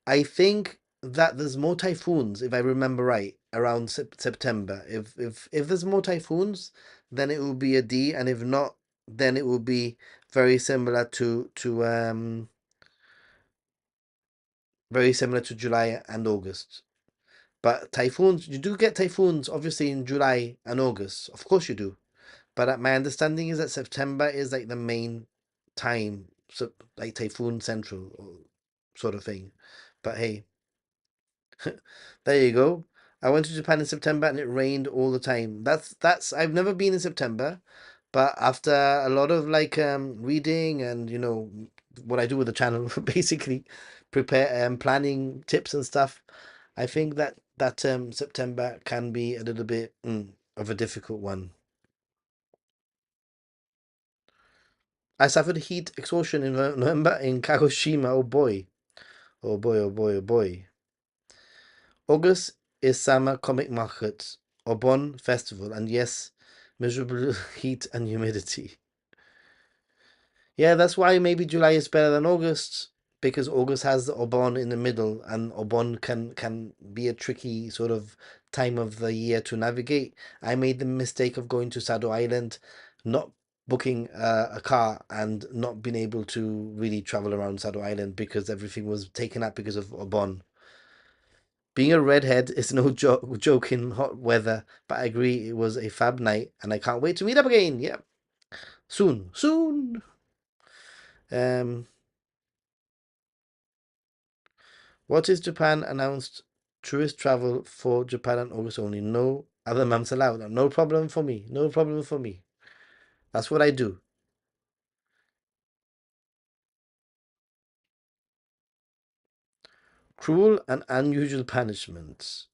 I think that there's more typhoons, if I remember right, around September. If there's more typhoons, then it will be a D, and if not, then it will be very similar to July and August. But typhoons, you do get typhoons, obviously in July and August. Of course you do. But my understanding is that September is like the main time, so like typhoon central sort of thing. But hey, there you go. I went to Japan in September and it rained all the time. That's I've never been in September, but after a lot of like reading and what I do with the channel, basically prepare planning tips and stuff, I think that September can be a little bit of a difficult one. I suffered heat exhaustion in November in Kagoshima. Oh boy. Oh boy, oh boy, oh boy. August is summer comic market, Obon festival, and yes, miserable heat and humidity. Yeah, that's why maybe July is better than August, because August has the Obon in the middle, and Obon can be a tricky sort of time of the year to navigate. I made the mistake of going to Sado Island, not booking a car and not being able to really travel around Sado Island because everything was taken up because of Obon. Being a redhead is no joke in hot weather, but I agree it was a fab night, and I can't wait to meet up again. Yep, soon, soon. Um, What is Japan announced tourist travel for Japan and August only? No other months allowed. No problem for me. No problem for me. That's what I do. Cruel and unusual punishments.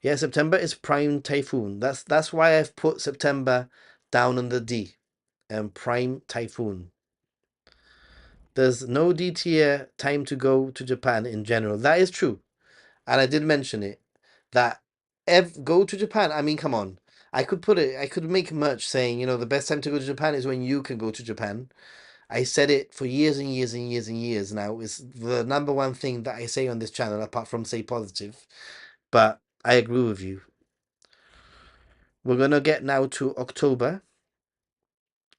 Yeah, September is prime typhoon. That's why I've put September down on the D. Prime typhoon. There's no D tier time to go to Japan in general. That is true. And I did mention it that go to Japan. I mean, come on. I could make merch saying, the best time to go to Japan is when you can go to Japan. I said it for years and years and years and years now. It's the number one thing that I say on this channel, apart from say positive. But I agree with you. We're gonna get now to October.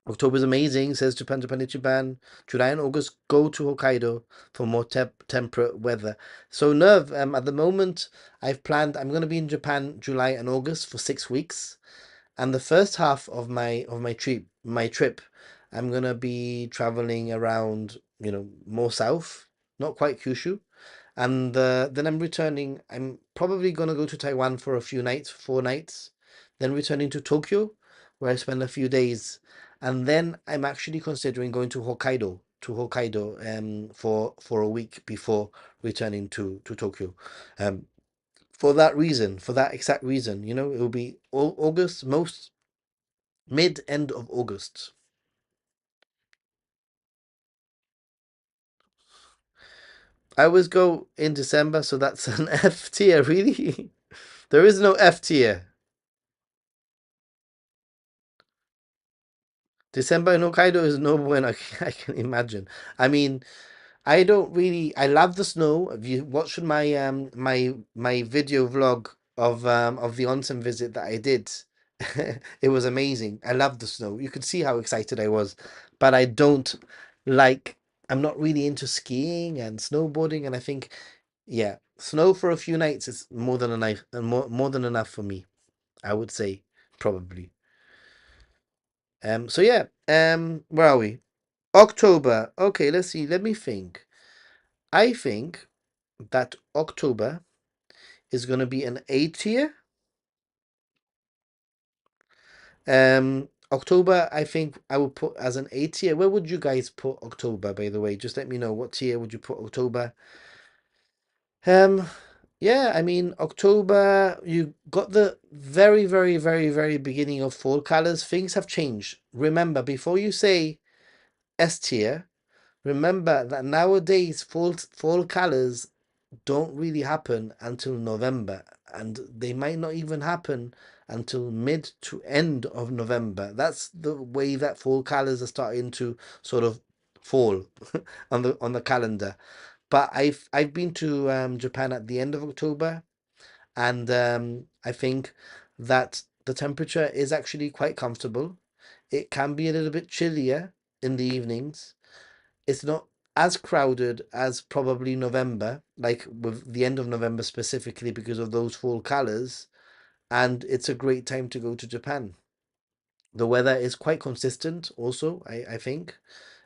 October's amazing, says Japan, Japan, Ichiban. July and August, go to Hokkaido for more temperate weather. So, Nerve, at the moment, I'm going to be in Japan July and August for 6 weeks. And the first half of my trip, I'm gonna be traveling around, more south, not quite Kyushu, and then I'm returning. I'm probably gonna go to Taiwan for a few nights, 4 nights, then returning to Tokyo, where I spend a few days, and then I'm actually considering going to Hokkaido, for a week before returning to Tokyo. Um, for that reason, for that exact reason, it will be August, most mid end of August. I always go in December, so that's an F tier, really. There is no F tier. December in Hokkaido is no bueno, I can imagine. I mean, I don't really. I love the snow. If you watched my video vlog of the onsen visit that I did, it was amazing. I love the snow. You could see how excited I was, but I don't like. I'm not really into skiing and snowboarding, and I think, yeah, snow for a few nights is more than enough for me. I would say probably. So yeah. Where are we? October. Okay, let's see. Let me think. I think that October is going to be an A tier. October, I think I would put as an A tier. Where would you guys put October, by the way? Just let me know what tier would you put October. Um, yeah, I mean October, you got the very, very, very, very beginning of fall colors. Things have changed. Remember, before you say S tier, remember that nowadays fall colors don't really happen until November, and they might not even happen until mid to end of November. That's the way that fall colors are starting to sort of fall on the calendar. But I've been to Japan at the end of October, and I think that the temperature is actually quite comfortable. It can be a little bit chillier in the evenings. It's not as crowded as probably November, like with the end of November specifically because of those fall colors, and it's a great time to go to Japan. The weather is quite consistent also, I think.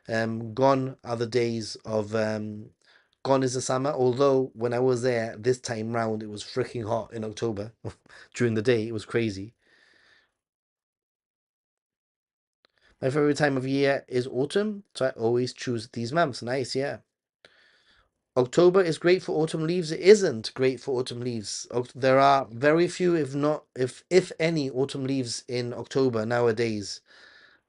Gone are the days of gone is the summer, although when I was there this time round it was freaking hot in October. During the day it was crazy. My favorite time of year is autumn, so I always choose these months. Nice, yeah. October is great for autumn leaves. It isn't great for autumn leaves. There are very few, if not, if any, autumn leaves in October nowadays.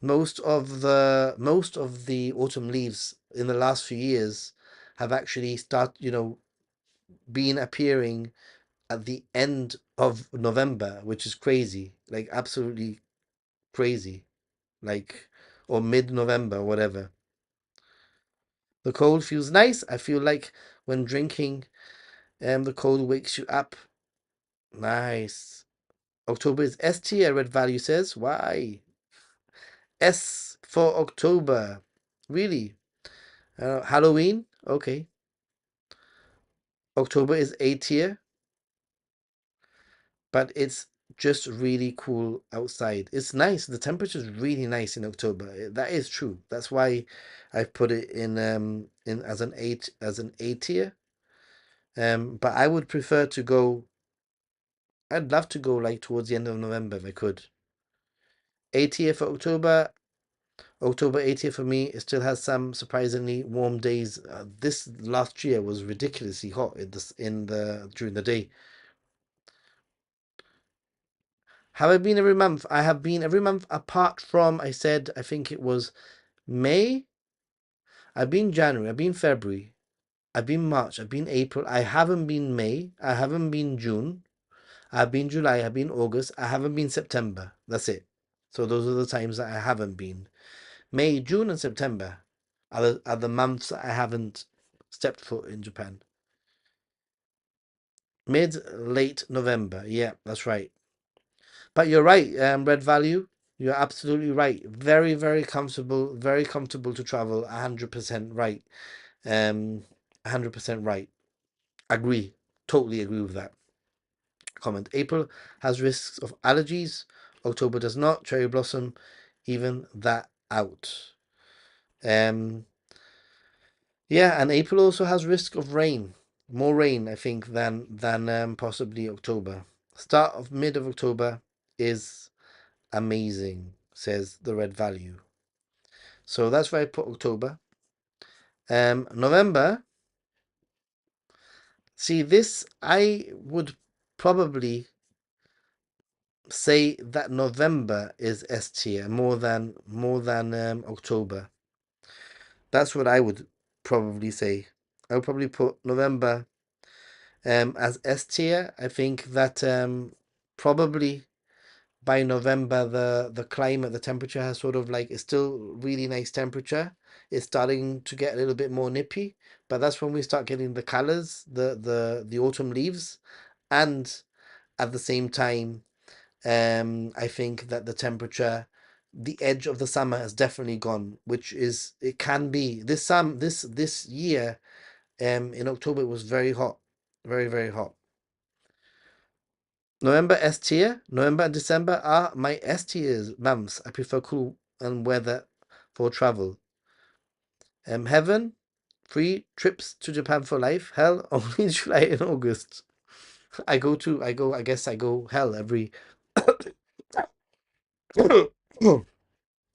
Most of the autumn leaves in the last few years have actually been appearing at the end of November, which is crazy, like absolutely crazy, like or mid-November, whatever. The cold feels nice. I feel like when drinking, the cold wakes you up. Nice. October is S tier, Red Value says. Why? S for October. Really? Halloween? Okay. October is A tier, but it's just really cool outside. It's nice. The temperature is really nice in October. That is true. That's why I've put it in as an A tier. But I would prefer to go. I'd love to go like towards the end of November if I could. A tier for October. October 80th for me, it still has some surprisingly warm days. This last year was ridiculously hot in the during the day. Have I been every month? I have been every month apart from I think it was May. I've been January, I've been February, I've been March, I've been April. I haven't been May, I haven't been June, I've been July, I've been August, I haven't been September. That's it. So those are the times that I haven't been. May, June, and September are the months I haven't stepped foot in Japan. Mid, late November. Yeah, that's right. But you're right, Red Value. You're absolutely right. Very, very comfortable to travel. 100% right. 100% right. Agree. Totally agree with that comment. April has risks of allergies. October does not. Cherry blossom, even that out. Um, yeah, and April also has risk of rain, more rain, I think, than possibly October. Start of mid of October is amazing, says the red value. So that's why I put October. November. See, this I would probably say that November is S tier more than October. That's what I would probably say. I would probably put November as S tier. I think that probably by November the climate, the temperature has sort of like it's still really nice temperature. It's starting to get a little bit more nippy, but that's when we start getting the colors, the autumn leaves, and at the same time, I think that the temperature, the edge of the summer has definitely gone, which is it can be this year. In October it was very hot, very very hot. November S tier. November and December are my S tiers months. I prefer cool and weather for travel. Heaven, free trips to Japan for life. Hell, only July and August. I guess I go hell every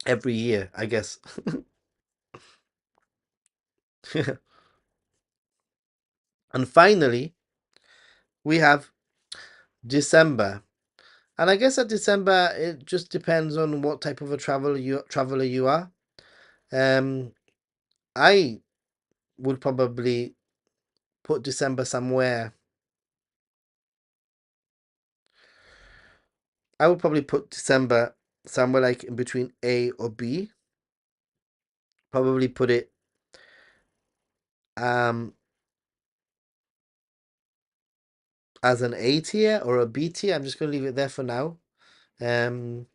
every year, I guess. And finally, we have December. And I guess at December it just depends on what type of a traveler you are. Um, I would probably put December somewhere. I would probably put December somewhere like in between A or B. Probably put it um as an A tier or a B tier. I'm just gonna leave it there for now. Um,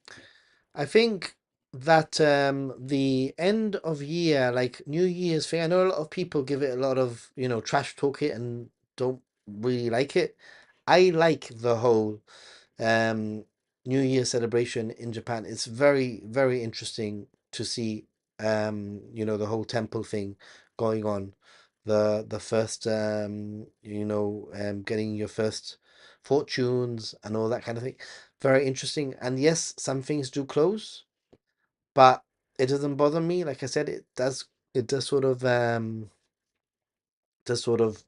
I think that the end of year, like New Year's thing, I know a lot of people give it a lot of, trash talk it and don't really like it. I like the whole um New Year celebration in Japan. It's very, very interesting to see the whole temple thing going on. The first getting your first fortunes and all that kind of thing. Very interesting. And yes, some things do close, but it doesn't bother me. Like I said, it does sort of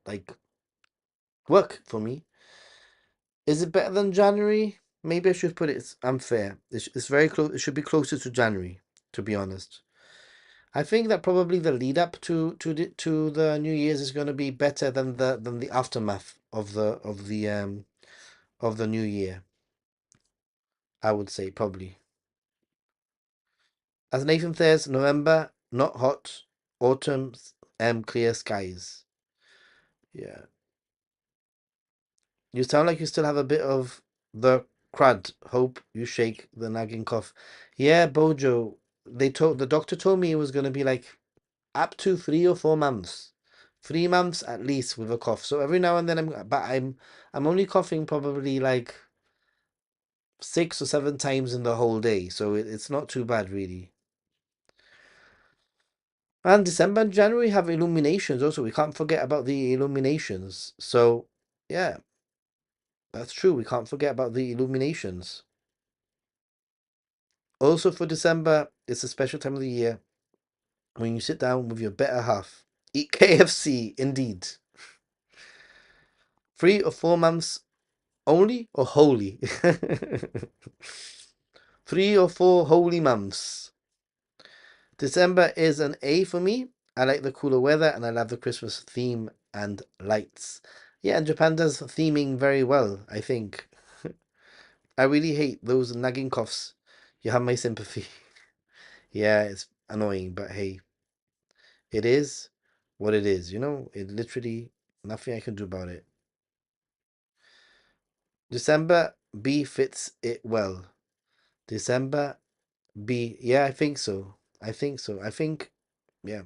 like work for me. Is it better than January? Maybe I should put it. It's unfair. It's very close. It should be closer to January, to be honest. I think that probably the lead up to the New Year's is going to be better than the aftermath of the New Year. I would say probably. As Nathan says, November not hot, autumn clear skies. Yeah, you sound like you still have a bit of the crud. Hope you shake the nagging cough. Yeah, Bojo. The doctor told me it was gonna be like up to 3 or 4 months, 3 months at least with a cough. So every now and then I'm only coughing probably like 6 or 7 times in the whole day. So it's not too bad really. And December and January have illuminations also. We can't forget about the illuminations. So yeah, that's true. We can't forget about the illuminations. Also for December, it's a special time of the year when you sit down with your better half. Eat KFC, indeed. 3 or 4 months only or holy? 3 or 4 holy months. December is an A for me. I like the cooler weather and I love the Christmas theme and lights. Yeah, and Japan does theming very well, I think. I really hate those nagging coughs. You have my sympathy. Yeah, it's annoying, but hey, it is what it is, It literally nothing I can do about it. December B fits it well. December B, yeah, I think so. I think so. I think, yeah.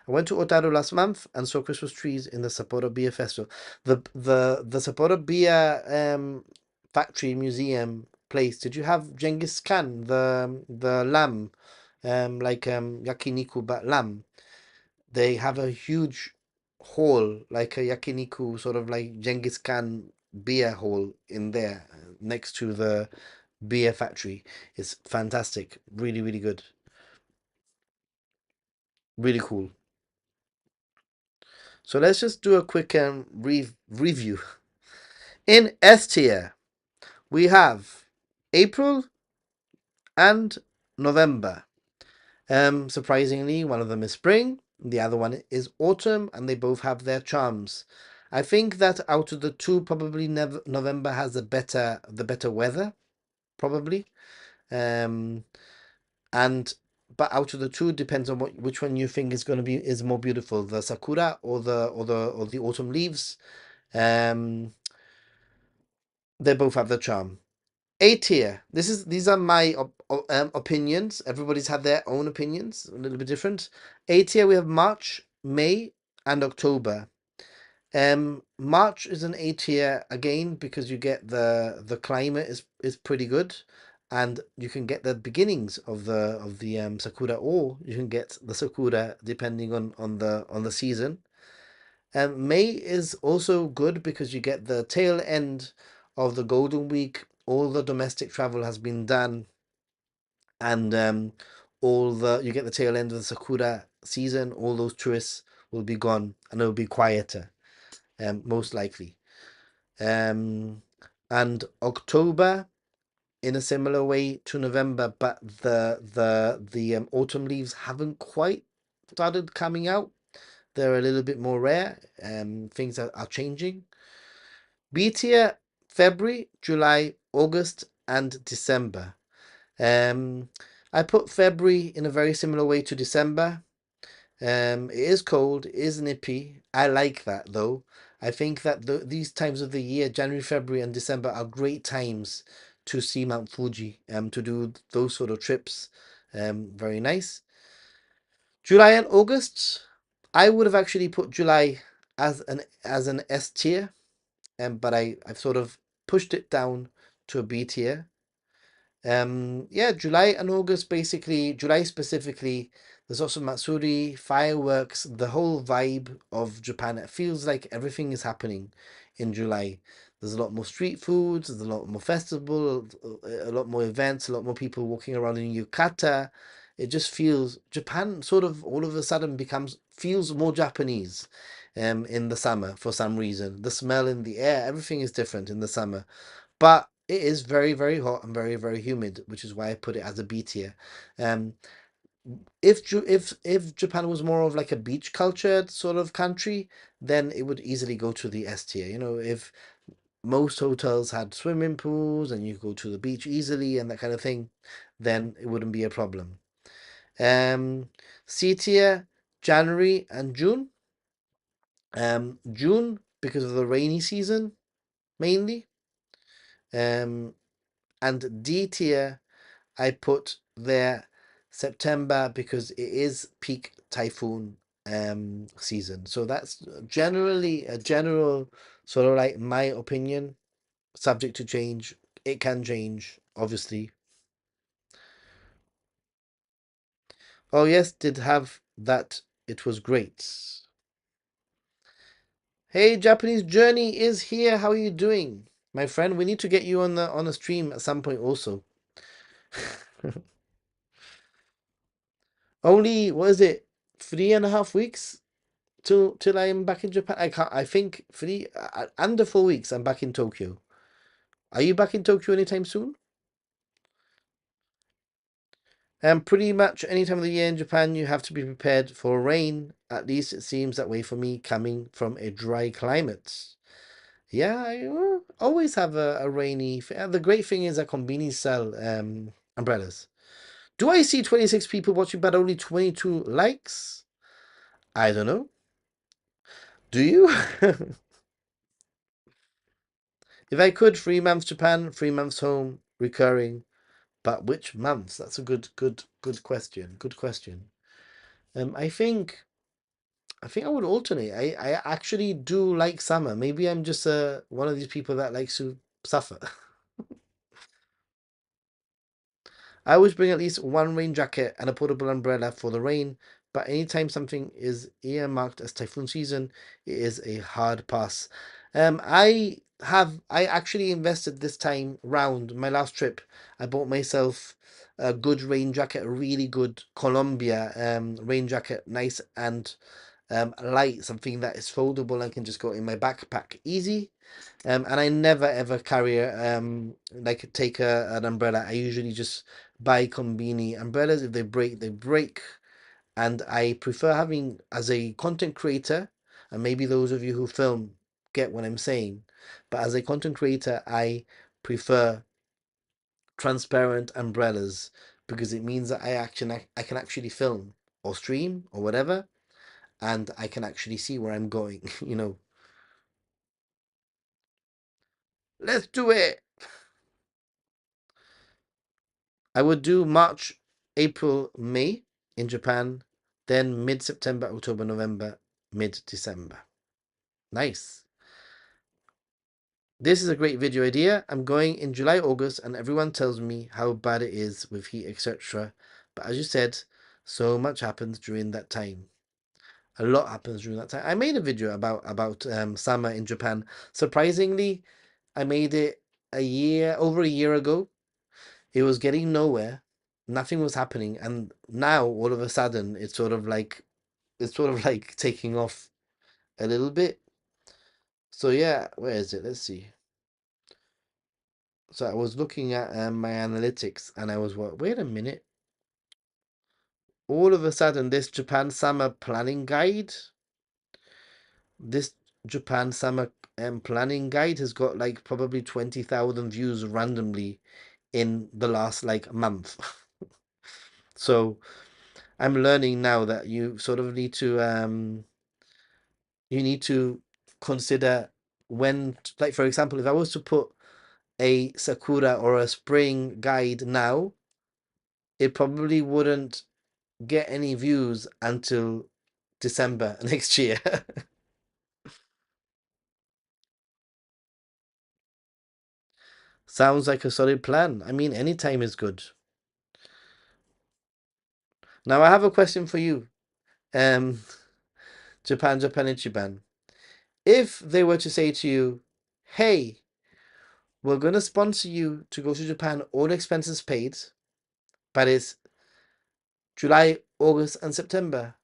I went to Otaru last month and saw Christmas trees in the Sapporo Beer Festival. The Sapporo Beer factory museum place. Did you have Genghis Khan, the lamb, like yakiniku but lamb. They have a huge hall, like a yakiniku, sort of like Genghis Khan beer hall in there next to the beer factory. It's fantastic. Really, really good. Really cool. So let's just do a quick review. In S tier, we have April and November. Surprisingly, one of them is spring, the other one is autumn, and they both have their charms. I think that out of the two, probably November has the better weather, probably. Um, and but out of the two, depends on which one you think is more beautiful, the sakura or the autumn leaves. Um, they both have the charm. A tier. These are my opinions. Everybody's had their own opinions, a little bit different. A tier we have March, May, and October. March is an A tier again because you get the climate is pretty good, and you can get the beginnings of the sakura, or you can get the sakura depending on the season. May is also good because you get the tail end of the Golden Week. All the domestic travel has been done, and all the you get the tail end of the Sakura season. All those tourists will be gone, and it'll be quieter, most likely. Um, and October, in a similar way to November, but the autumn leaves haven't quite started coming out. They're a little bit more rare. Things are changing. B tier, February, July, August, and December. Um, I put February in a very similar way to December. It is cold, it is nippy. I like that though. I think that these times of the year, January, February, and December, are great times to see Mount Fuji. To do those sort of trips. Very nice. July and August, I would have actually put July as an S tier, but I've sort of pushed it down to a B tier. Yeah, July and August, basically, July specifically, there's also Matsuri, fireworks, the whole vibe of Japan. It feels like everything is happening in July. There's a lot more street foods, there's a lot more festival, a lot more events, a lot more people walking around in yukata. It just feels Japan sort of all of a sudden feels more Japanese in the summer for some reason. The smell in the air, everything is different in the summer. But it is very, very hot and very, very humid, which is why I put it as a B tier. Um, if Japan was more of like a beach cultured sort of country, then it would easily go to the S tier. If most hotels had swimming pools and you could go to the beach easily and that kind of thing, then it wouldn't be a problem. C tier, January and June. June because of the rainy season mainly. Um, and D tier I put there September because it is peak typhoon season. So that's generally a general sort of like my opinion, subject to change. It can change, obviously. Oh yes, did have that. It was great. Hey, Japanese Journey is here. How are you doing? My friend, we need to get you on the stream at some point also. Only, what is it, 3.5 weeks till I am back in Japan. I can't. I think under 4 weeks. I'm back in Tokyo. Are you back in Tokyo anytime soon? Pretty much any time of the year in Japan, you have to be prepared for rain. At least it seems that way for me, coming from a dry climate. Yeah, I always have a rainy. The great thing is that konbini sell umbrellas. Do I see 26 people watching but only 22 likes? I don't know. Do you? If I could, 3 months Japan, 3 months home, recurring. But which months? That's a good question. Good question. I think I would alternate. I actually do like summer. Maybe I'm just one of these people that likes to suffer. I always bring at least one rain jacket and a portable umbrella for the rain, but anytime something is earmarked as typhoon season, it is a hard pass. I actually invested this time round my last trip. I bought myself a good rain jacket, a really good Columbia rain jacket, nice and light, something that is foldable and can just go in my backpack easy. And I never ever carry like take an umbrella. I usually just buy Combini umbrellas. If they break, they break. And I prefer having, as a content creator, and maybe those of you who film get what I'm saying, but as a content creator, I prefer transparent umbrellas because it means that I can actually film or stream or whatever, and I can actually see where I'm going. Let's do it. I would do March, April, May in Japan, then mid September, October, November, mid December. Nice. This is a great video idea. I'm going in July, August, and everyone tells me how bad it is with heat, etc. But as you said, so much happens during that time. A lot happens during that time. I made a video about summer in Japan. Surprisingly, I made it over a year ago. It was getting nowhere. Nothing was happening, and now all of a sudden it's sort of like taking off a little bit. So yeah, where is it? Let's see. So I was looking at my analytics, and I was wait a minute. All of a sudden, this Japan summer planning guide, this Japan summer planning guide has got like probably 20,000 views randomly in the last like month. So I'm learning now that you need to consider when, like, for example, if I was to put a sakura or a spring guide now, it probably wouldn't get any views until December next year. Sounds like a solid plan. I mean, any time is good. Now, I have a question for you, um, Japan Ichiban. If they were to say to you, hey, we're going to sponsor you to go to Japan, all expenses paid, but it's July, August, and September,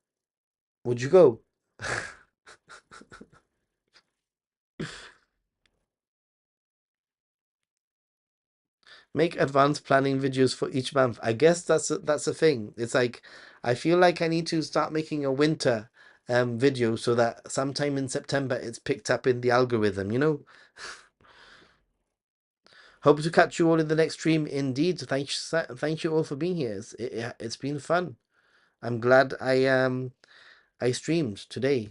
would you go? Make advanced planning videos for each month. I guess that's a thing. It's like I feel like I need to start making a winter video so that sometime in September it's picked up in the algorithm. Hope to catch you all in the next stream. Indeed, thank you all for being here. It's been fun. I'm glad I streamed today.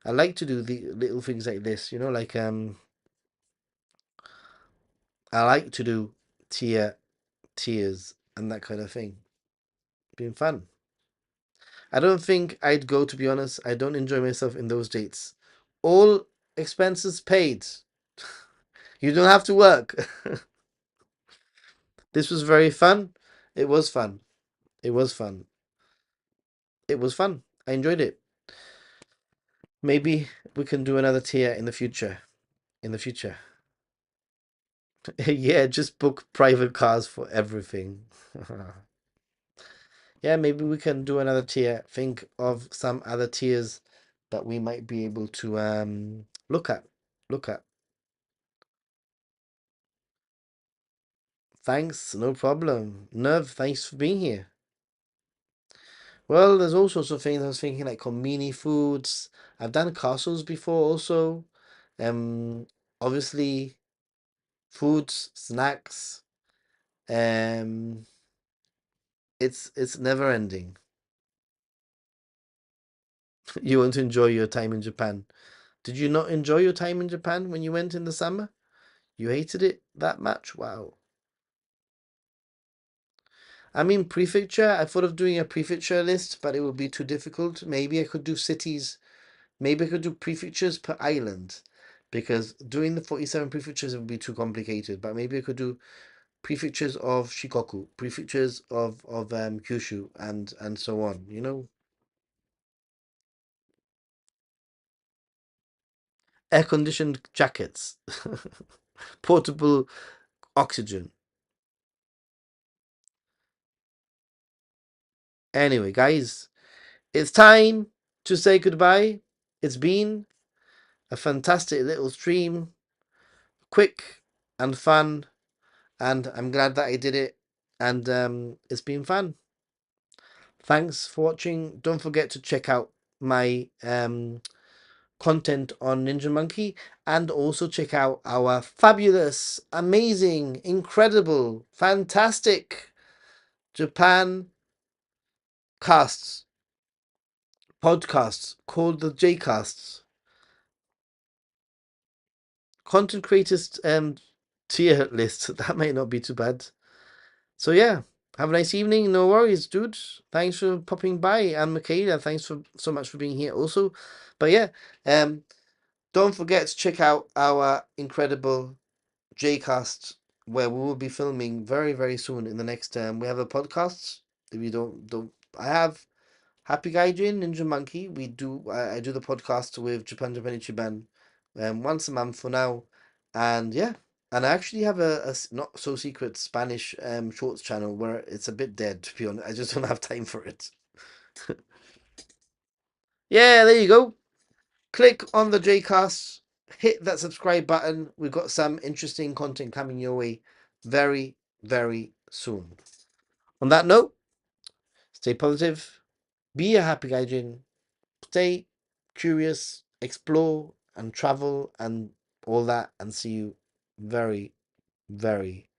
I like to do the little things like this, like I like to do tiers and that kind of thing. Been fun. I don't think I'd go, to be honest. I don't enjoy myself in those dates. All expenses paid. You don't have to work. This was very fun. It was fun. It was fun. It was fun. I enjoyed it. Maybe we can do another tier in the future. In the future. Yeah, just book private cars for everything. Yeah, maybe we can do another tier. Think of some other tiers that we might be able to look at. Look at. Thanks, no problem. Nerve, thanks for being here. Well, there's all sorts of things. I was thinking like conveni foods. I've done castles before also. Um, Obviously foods, snacks. Um, it's never ending. You want to enjoy your time in Japan. Did you not enjoy your time in Japan when you went in the summer? You hated it that much? Wow. I mean, prefecture, I thought of doing a prefecture list, but it would be too difficult. Maybe I could do cities. Maybe I could do prefectures per island because doing the 47 prefectures would be too complicated. But maybe I could do prefectures of Shikoku, prefectures of Kyushu, and so on. You know, air conditioned jackets, portable oxygen. Anyway, guys, it's time to say goodbye. It's been a fantastic little stream, quick and fun, and I'm glad that I did it. And it's been fun. Thanks for watching. Don't forget to check out my content on Ninja Monkey, and also check out our fabulous, amazing, incredible, fantastic Japan casts, podcasts called the J Casts. Content creators tier list. That might not be too bad. So yeah, have a nice evening. No worries, dude. Thanks for popping by. And Michaela, thanks for so much for being here also. But yeah, don't forget to check out our incredible Jcast, where we will be filming very, very soon in the next we have a podcast. If you don't I have Happy Gaijin, Ninja Monkey. We do I do the podcast with Japan Ichiban once a month for now. And yeah. And I actually have a not so secret Spanish shorts channel where it's a bit dead, to be honest. I just don't have time for it. Yeah, there you go. Click on the Jcast, hit that subscribe button. We've got some interesting content coming your way very, very soon. On that note, stay positive, be a happy gaijin, stay curious, explore and travel and all that, and see you very, very